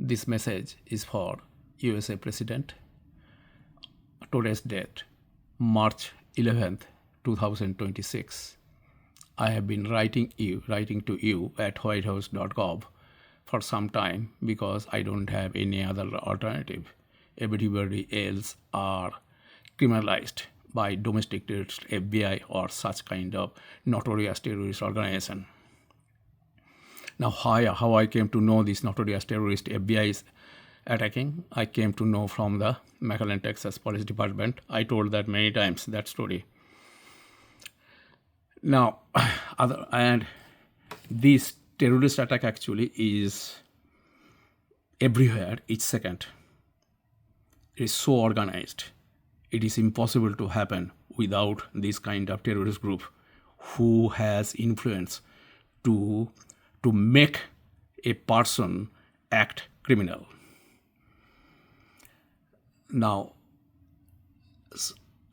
This message is for USA President. Today's date, March 11th, 2026. I have been writing to you at whitehouse.gov for some time because I don't have any other alternative. Everybody else are criminalized by domestic terrorist FBI or such kind of notorious terrorist organization. Now, how I came to know this notorious terrorist FBI is attacking, I came to know from the McAllen, Texas Police Department. I told that many times, that story. Now, this terrorist attack actually is everywhere, each second. It is so organized. It is impossible to happen without this kind of terrorist group who has influence to make a person act criminal. Now,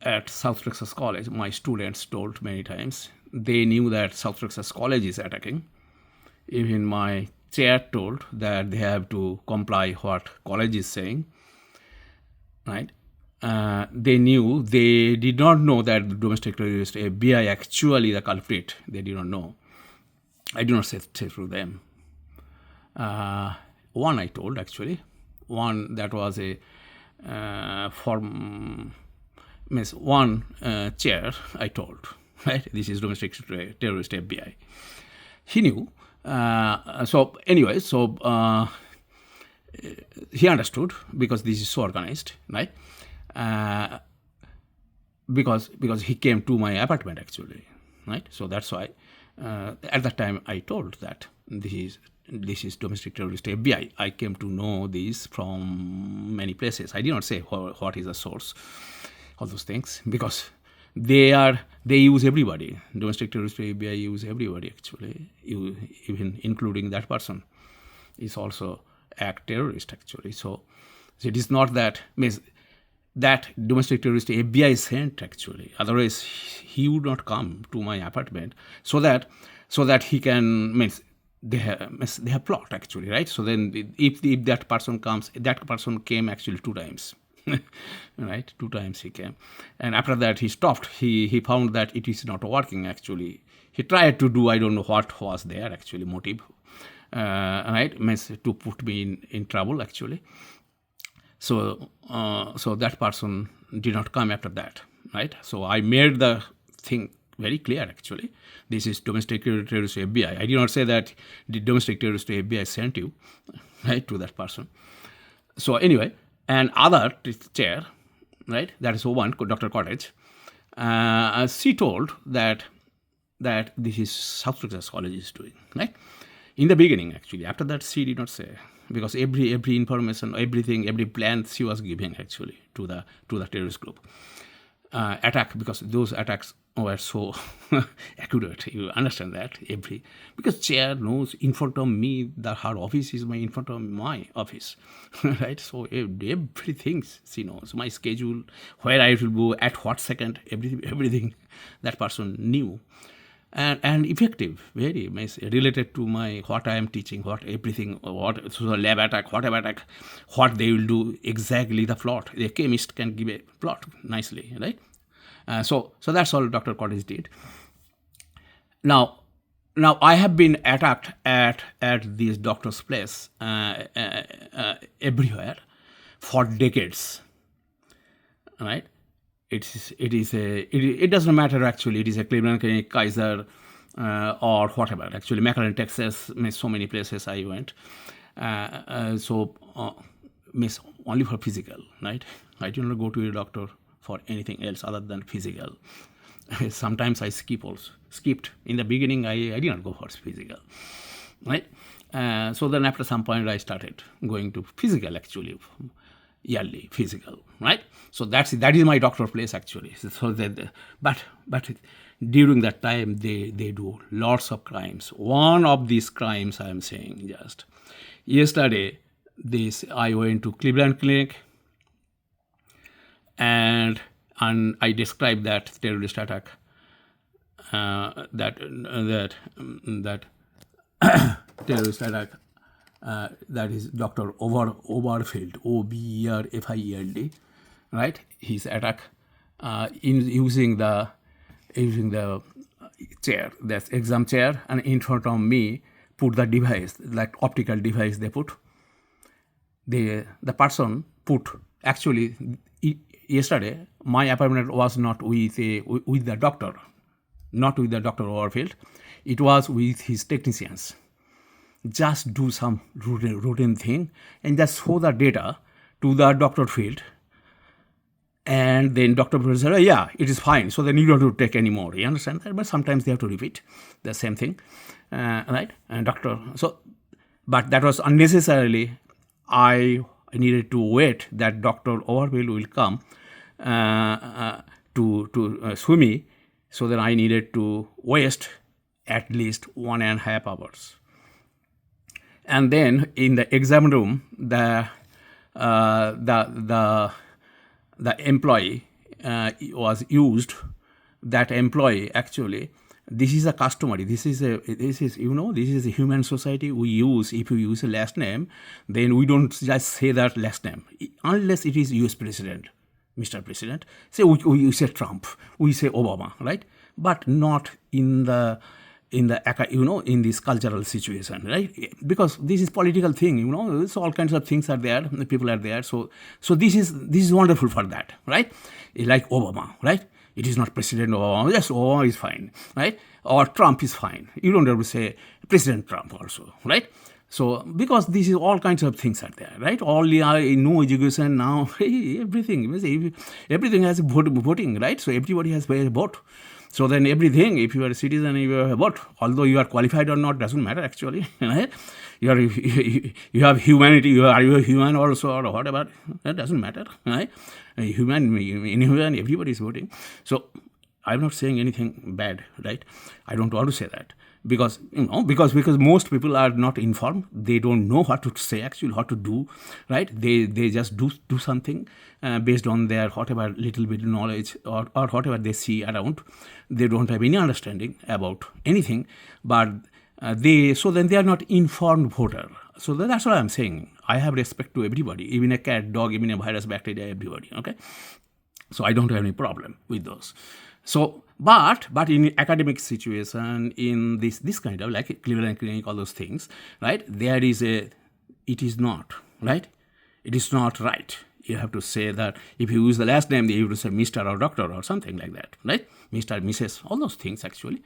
at South Texas College, my students told many times, they knew that South Texas College is attacking. Even my chair told that they have to comply what college is saying, right? They did not know that the domestic terrorist FBI actually the culprit. They did not know. I did not say through them. One I told actually. One that was a chair I told. Right? This is domestic terrorist FBI. He knew. He understood because this is so organized, right? Because he came to my apartment actually, right? So that's why at that time I told that this is domestic terrorist FBI. I came to know this from many places. I did not say what is the source of those things because they use everybody. Domestic terrorist FBI use everybody actually, even including that person is also act terrorist actually. So it is not that that domestic terrorist FBI sent actually. Otherwise, he would not come to my apartment so that he can they have plot actually, right? So then if that person comes, that person came actually 2 times. Right, 2 times he came, and after that he stopped. He found that it is not working actually. He tried to do, I don't know what was there actually motive, right, to put me in trouble actually. So that person did not come after that, right? So I made the thing very clear actually. This is domestic terrorist FBI. I did not say that the domestic terrorist FBI sent you, right, to that person. So anyway, and other chair, right, that is one, Dr. Cottage, she told that this is South Texas College is doing, right? In the beginning, actually. After that, she did not say, because every information, everything, every plan she was giving actually to the terrorist group attack, because those attacks were so accurate. You understand that because chair knows in front of me that her office is in front of my office, right? So everything she knows, my schedule, where I will go, at what second, everything that person knew. And effective, very related to what I am teaching, so the lab attack, whatever attack, what they will do, exactly the plot. The chemist can give a plot nicely, right? So that's all Dr. Cottage did. Now I have been attacked at this doctor's place everywhere for decades, right? It doesn't matter actually. It is a Cleveland Clinic, Kaiser, or whatever. Actually, McAllen, Texas, so many places I went. Only for physical, right? I did not go to a doctor for anything else other than physical. Sometimes I skipped. In the beginning, I did not go for physical, right? So then after some point, I started going to physical actually. Yearly physical, right? So that is my doctor place actually. So but during that time they do lots of crimes. One of these crimes I am saying just yesterday, I went to Cleveland Clinic and I described that terrorist attack, that terrorist attack that is Dr. Oberfield, Oberfield, right? His attack in using the chair, that's exam chair, and in front of me put the device, like optical device they put. The person put, actually, yesterday my appointment was not with the doctor, not with the Dr. Oberfield. It was with his technicians. Just do some routine thing and just show the data to the Dr. Field. And then Dr. Field said, yeah, it is fine. So then you don't have to take any more. You understand that? But sometimes they have to repeat the same thing, right? And but that was unnecessarily. I needed to wait that Dr. Oberfield will come to swim me. So then I needed to waste at least 1.5 hours. And then in the exam room, the employee was used. That employee, actually, this is a customary. This is a human society. We use, if you use a last name, then we don't just say that last name unless it is US President, Mr. President. Say we say Trump, we say Obama, right? But not in this cultural situation, right? Because this is political thing, so all kinds of things are there, the people are there. So this is wonderful for that, right? Like Obama, right? It is not President Obama. Yes, Obama is fine, right? Or Trump is fine. You don't have to say President Trump also, right? So because this is all kinds of things are there, right? All no education now, everything has voting, right? So everybody has a vote. So then everything, if you are a citizen, you have a vote. Although you are qualified or not, doesn't matter actually, right? You have humanity. Are you a human also or whatever? That doesn't matter, right? Inhuman, everybody is voting. So I'm not saying anything bad, right? I don't want to say that. Because most people are not informed. They don't know what to say, actually, what to do, right? They just do something based on their whatever little bit knowledge or whatever they see around. They don't have any understanding about anything, but then they are not informed voter. So that's what I'm saying. I have respect to everybody, even a cat, dog, even a virus, bacteria, everybody. Okay, so I don't have any problem with those. So, but in academic situation, in this kind of like Cleveland Clinic, all those things, right? It is not, right? It is not right. You have to say that if you use the last name, you have to say Mr. or Doctor or something like that, right? Mr., Mrs., all those things actually.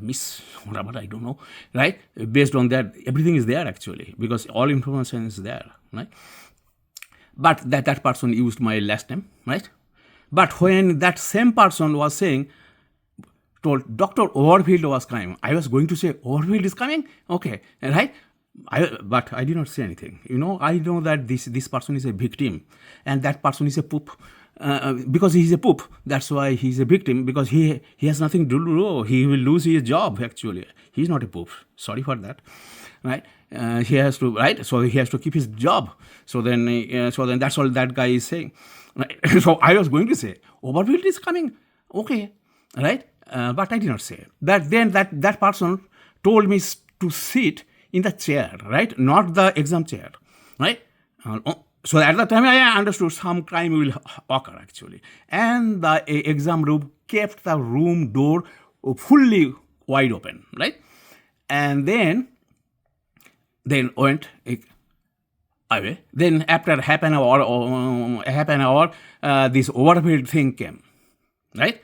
Miss, whatever, I don't know, right? Based on that, everything is there actually, because all information is there, right? But that person used my last name, right? But when that same person was told Dr. Oberfield was coming, I was going to say, Oberfield is coming? Okay, right? But I did not say anything. I know that this person is a victim and that person is a poop. Because he is a poop, that's why he is a victim, because he has nothing to do. He will lose his job, actually. He is not a poop. Sorry for that, right? He has to, right? So he has to keep his job. So then that's all that guy is saying. Right? So I was going to say, Oberfield is coming. Okay, right? But I did not say that. Then that person told me to sit in the chair, right? Not the exam chair, right? So at that time, I understood some crime will occur, actually. And the exam room kept the room door fully wide open, right? And then went away. Then after half an hour, this Oberfield thing came, right?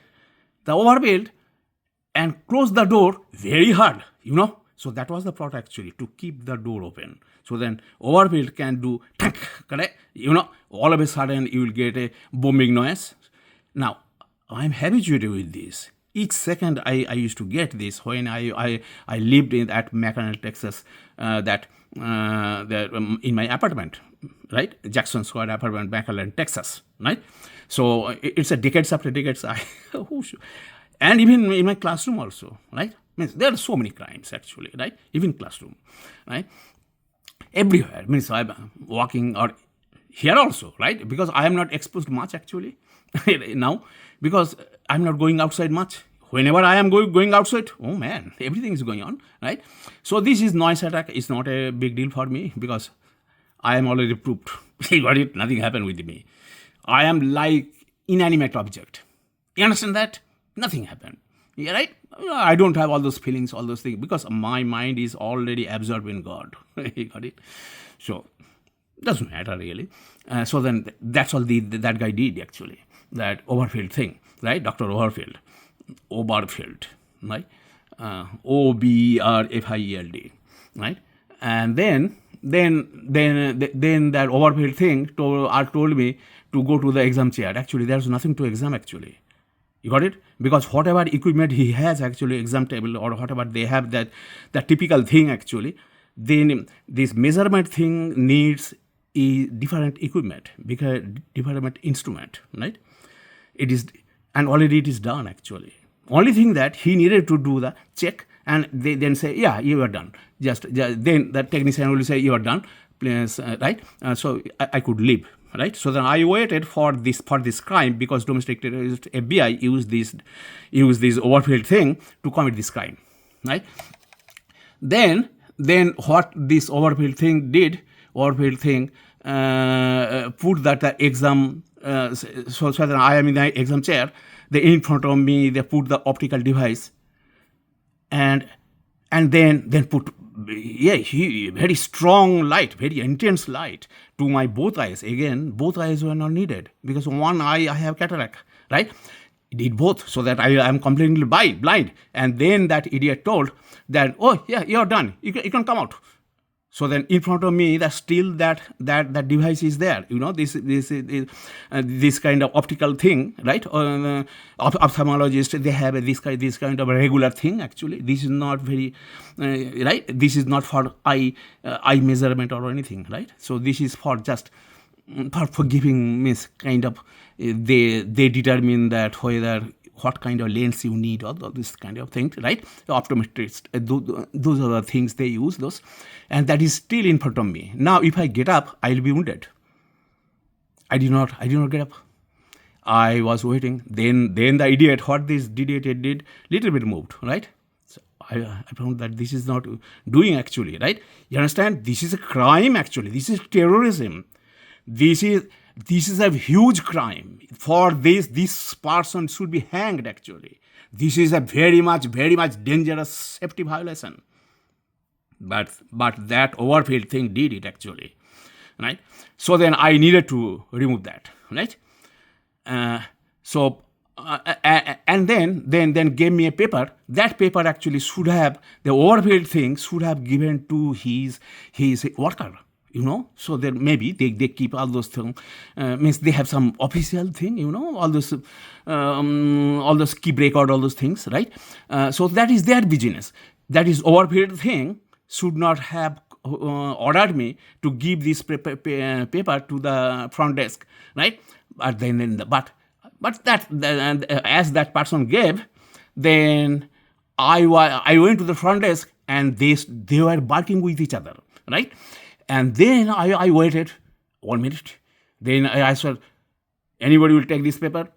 The Oberfield and closed the door very hard, So that was the plot, actually, to keep the door open. So then Oberfield can do, correct? All of a sudden you will get a booming noise. Now, I'm habituated with this. Each second I used to get this when I lived at McAllen, Texas, in my apartment, right? Jackson Square apartment, McAllen, Texas, right? So it's a decades after decades. And even in my classroom also, right? Means there are so many crimes, actually, right? Even classroom, right? Everywhere. Means I'm walking, or here also, right? Because I am not exposed much, actually, now, because I'm not going outside much. Whenever I am going outside, oh man, everything is going on, right? So this is noise attack. It's not a big deal for me because I am already proved. You got it? Nothing happened with me. I am like inanimate object. You understand that? Nothing happened. Yeah, right? I don't have all those feelings, all those things, because my mind is already absorbed in God. You got it? So doesn't matter really. So then that's all that guy did actually. That Overfield thing, right? Dr. Overfield, right? Oberfield, right? And then that Overfield thing told me to go to the exam chair. Actually, there's nothing to exam actually. You got it? Because whatever equipment he has actually, exam table or whatever they have, that typical thing actually, then this measurement thing needs a different equipment, because different instrument, right? It is, and already it is done actually. Only thing that he needed to do the check, and they then say, yeah, you are done. Just then the technician will say, you are done, please, right? So I could leave, right? So then I waited for this crime, because domestic terrorist FBI used this Overfield thing to commit this crime, right? Then what this Overfield thing did? Overfield thing put that exam. So that I am in the exam chair. They in front of me. They put the optical device, and then put very strong light, very intense light to my both eyes. Again, both eyes were not needed because one eye I have cataract, right? Did both, so that I am completely blind. And then that idiot told that, oh yeah, you're done. You can come out. So then in front of me, that still that device is there. You know, this kind of optical thing, right? Ophthalmologists, they have this kind of a regular thing. Actually, this is not very right. This is not for eye measurement or anything, right? So this is for just for giving means kind of they determine that whether what kind of lens you need, all this kind of thing, right? The optometrists, those are the things they use, those. And that is still in front of me. Now, if I get up, I'll be wounded. I did not get up. I was waiting. Then the idiot, what this idiot did, little bit moved, right? So I found that this is not doing actually, right? You understand? This is a crime actually. This is terrorism. This is a huge crime. For this person should be hanged actually. This is a very much dangerous safety violation. But that Overfield thing did it actually, right? So then I needed to remove that, right? And then gave me a paper. That paper actually should have, the Overfield thing should have given to his worker. You know, so then maybe they keep all those things. Means they have some official thing, you know, all those keep record, all those things, right? So that is their business. That is Overfield thing should not have ordered me to give this paper to the front desk, right? But as that person gave, then I went to the front desk and they were barking with each other, right? And then I waited 1 minute. Then I said, anybody will take this paper?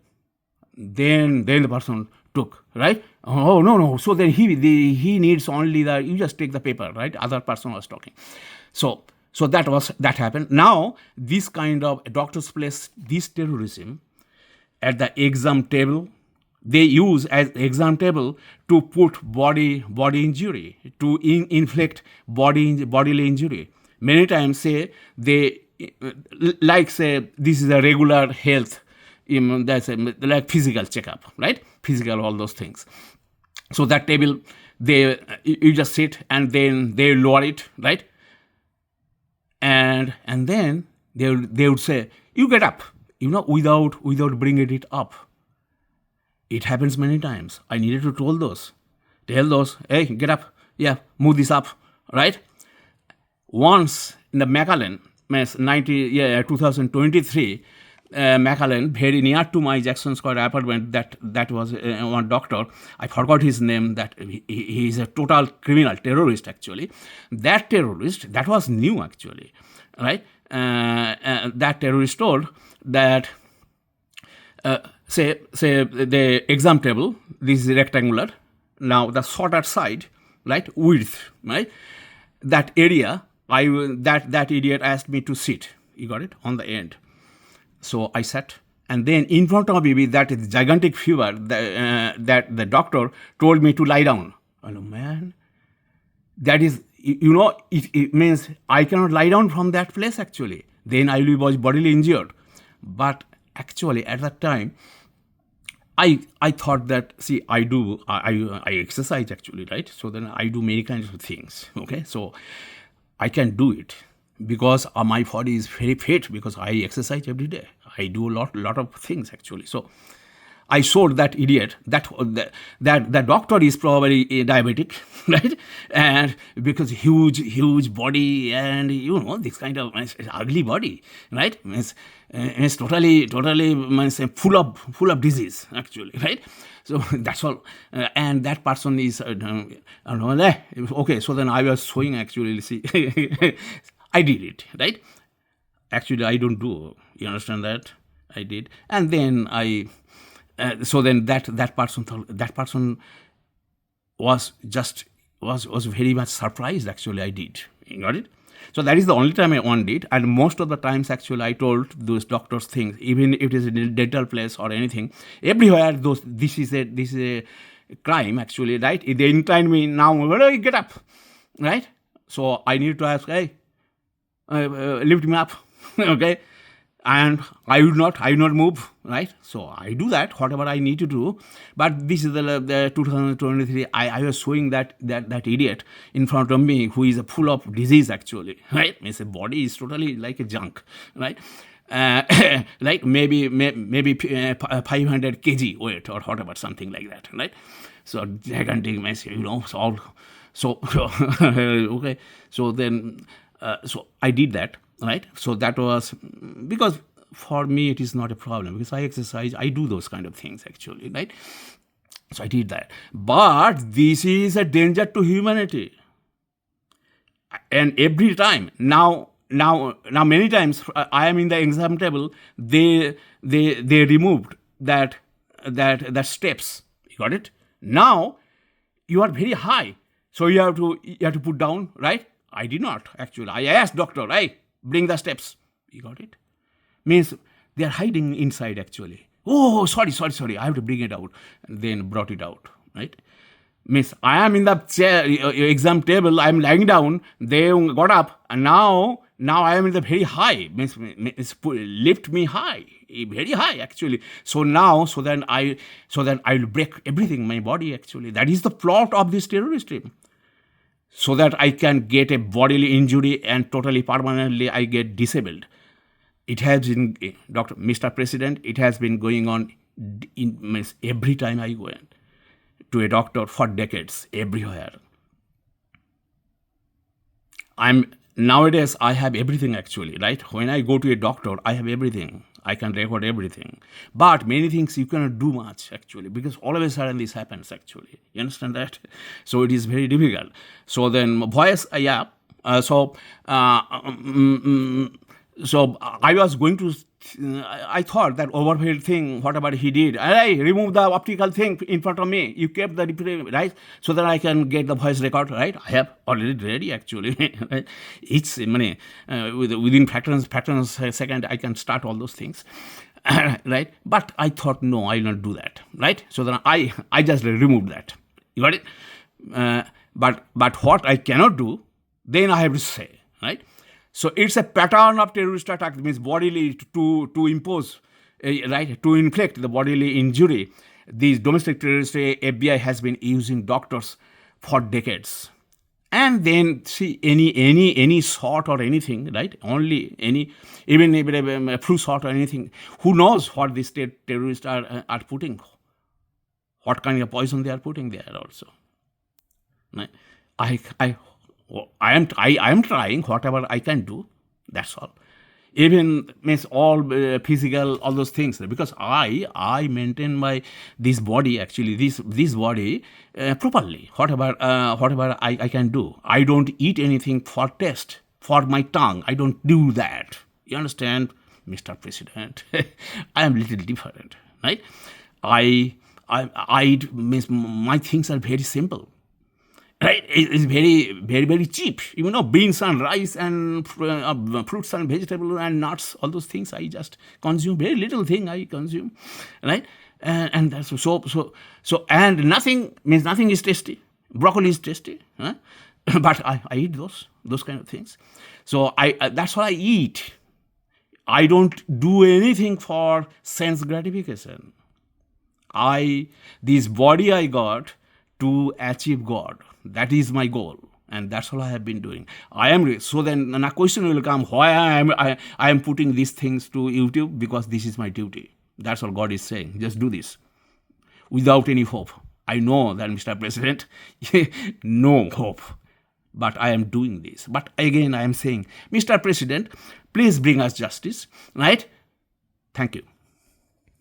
Then the person took, right? Oh, no. So then he needs only you just take the paper, right? Other person was talking. So that happened. Now, this kind of doctors place this terrorism at the exam table. They use as exam table to put body injury, to inflict bodily injury. Many times say they say this is a regular health, that's like physical checkup, right? Physical, all those things. So that table, you just sit and then they lower it, right? And then they would say, you get up, you know, without bringing it up. It happens many times. I needed to tell those, hey, get up, yeah, move this up, right? Once in the McAllen, 2023, McAllen, very near to my Jackson Square apartment, that was one doctor, I forgot his name, that he is a total criminal, terrorist actually. That terrorist, that was new actually, right? That terrorist told that say the exam table, this is rectangular. Now the shorter side, right, width, right, that area, that idiot asked me to sit. You got it? On the end. So I sat, and then in front of me with that gigantic fever, that the doctor told me to lie down. I know, man, that is, it means I cannot lie down from that place actually. Then I was bodily injured. But actually at that time, I thought that, see, I exercise actually, right? So then I do many kinds of things, okay? So I can do it because my body is very fit because I exercise every day. I do a lot of things actually. So I showed that idiot that doctor is probably diabetic, right? And because huge body and this kind of ugly body, right? It's totally full of disease actually, right? So that's all. And that person is okay. So then I was showing actually. See, I did it, right? Actually, I don't do. You understand that? I did, and then so then that person was very much surprised. Actually, I did. You got it? So that is the only time I won it, and most of the times actually I told those doctors things, even if it is in a dental place or anything. Everywhere this is a crime actually, right? They incline me now. Where do you get up, right? So I need to ask, hey, lift me up, okay? And I will not move, right? So I do that, whatever I need to do. But this is the 2023. I was showing that idiot in front of me who is full of disease actually, right? Means the body is totally like a junk, right? Like maybe 500 kg weight or whatever, something like that, right? So gigantic mess, so okay. So then, so I did that. Right, so that was because for me it is not a problem because I exercise, I do those kind of things actually, right? So I did that, but this is a danger to humanity, and every time now many times I am in the exam table, they removed that steps. You got it? Now you are very high, so you have to put down, right? I did not actually. I asked doctor, right? Bring the steps. You got it? Means they are hiding inside actually. Oh, sorry. I have to bring it out. And then brought it out, right? Means I am in the chair, exam table. I am lying down. They got up, and now I am in the very high. Means lift me high, very high actually. So then I will break everything, my body actually. That is the plot of this terrorist team. So that I can get a bodily injury and totally permanently I get disabled. It has been, Mr. President, it has been going on every time I go to a doctor for decades, everywhere. Nowadays I have everything actually, right? When I go to a doctor, I have everything. I can record everything. But many things you cannot do much actually because all of a sudden this happens actually. You understand that? So it is very difficult. So then voice, so I was going to, I thought that overhead thing, whatever he did, I removed the optical thing in front of me. You kept the replay, right? So that I can get the voice record, right? I have already ready actually. Right? It's within patterns second, I can start all those things, right? But I thought, no, I will not do that, right? So then I just removed that. You got it? But what I cannot do, then I have to say, right? So it's a pattern of terrorist attack, means bodily to impose, right, to inflict the bodily injury. These domestic terrorists, FBI has been using doctors for decades. And then see any shot or anything, right? Only even a flu shot or anything. Who knows what these terrorists are putting? What kind of poison they are putting there also? Right? I am trying whatever I can do. That's all. Even means all physical, all those things, because I maintain this body actually, this body properly. Whatever I can do. I don't eat anything for taste, for my tongue. I don't do that. You understand, Mr. President? I am little different. right? I means my things are very simple. Right, it's very cheap. Beans and rice and fruits and vegetables and nuts, all those things I just consume. Very little thing I consume, right? And that's so. And nothing is tasty. Broccoli is tasty, huh? But I eat those kind of things. So that's what I eat. I don't do anything for sense gratification. This body I got to achieve God. That is my goal, and that's all I have been doing. So then a question will come: why I am putting these things to YouTube? Because this is my duty. That's all God is saying. Just do this without any hope. I know that, Mr. President, no hope, but I am doing this. But again, I am saying, Mr. President, please bring us justice, right? Thank you.